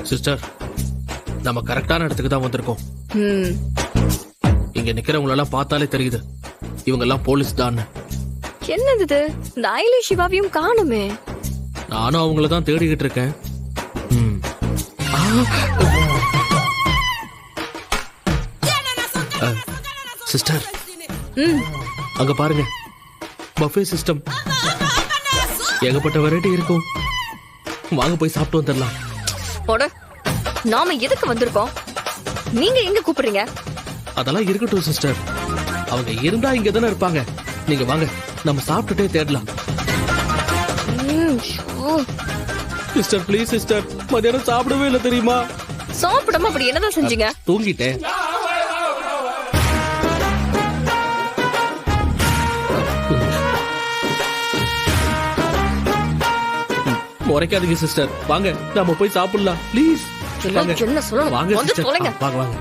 Sister, நம்ம கரெக்டான இடத்துக்கு தான் வந்திருக்கோம். இங்க நிக்கிறவங்க எல்லாம் பார்த்தாலே தெரியுது இவங்க எல்லாம் போலீஸ் தான். என்னது இது? இந்த ஐலி சிவாவையும் காணுமே. நானும் அவங்கள தான் தேடிக்கிட்டு இருக்கேன். சிஸ்டர், அங்க பாருங்க, பஃபே சிஸ்டம். ஏகப்பட்ட வெரைட்டி இருக்கும். வாங்க போய் சாப்பிட்டு வந்துடலாம். நாம எதுக்கு வந்திருக்கோம்? நீங்க எங்க கூப்பிடுறீங்க? அதெல்லாம் இருக்கட்டும் சிஸ்டர், அவங்க இருந்தா இங்க தானே இருப்பாங்க. நீங்க வாங்க, நம்ம சாப்பிட்டுட்டே தேடலாம். சிஸ்டர் ப்ளீஸ் சிஸ்டர், மதியானம் சாப்பிடவே இல்லை தெரியுமா? சாப்பிடாம அப்படி என்னதான் செஞ்சீங்க? தூங்கிட்டேன். முறைக்காதீங்க சிஸ்டர், வாங்க நாம போய் சாப்பிடலாம் ப்ளீஸ். என்ன சொல்லணும்? வாங்க வந்து சிஸ்டர், சொல்லுங்க. வாங்க வாங்க.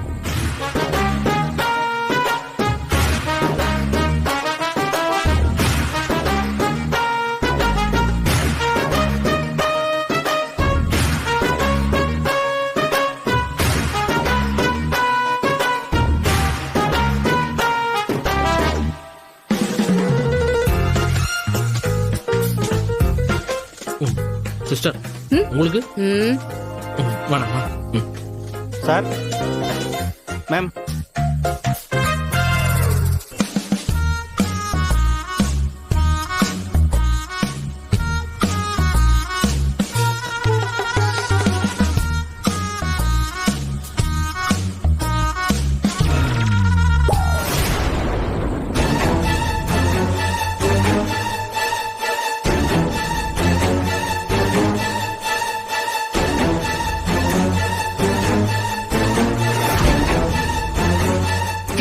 சிஸ்டர், உங்களுக்கு வேணாம். சார், மேம்,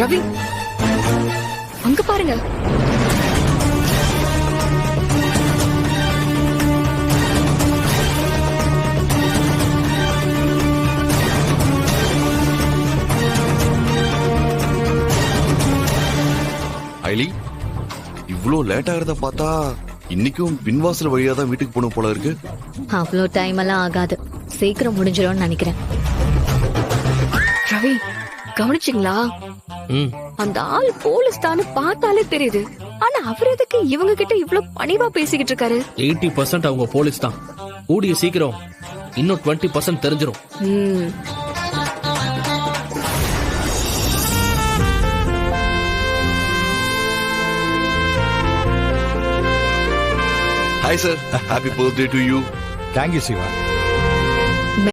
ரவி, அங்க பாருங்க. ஐலி, இவ்ளோ லேட் ஆகிறத பார்த்தா இன்னைக்கும் பின்வாசல் வழியா தான் வீட்டுக்கு போகணும் போல இருக்கு. அவ்வளோ டைம் எல்லாம் ஆகாது, சீக்கிரம் முடிஞ்சிடும்னு நினைக்கிறேன். ரவி, கவனிச்சிங்களா? அந்த ஆள் போலீஸ் தான் பார்த்தாலே தெரியுது. ஆனா அவர் எதுக்கு இவங்க கிட்ட இவ்வளவு பணிவா பேசிக்கிட்டு இருக்காரு? 80% அவங்க போலீஸ் தான். கூடிய சீக்கிரம் இன்னும் 20% தெரிஞ்சிரும். Hi sir, happy birthday to you. Thank you Siva.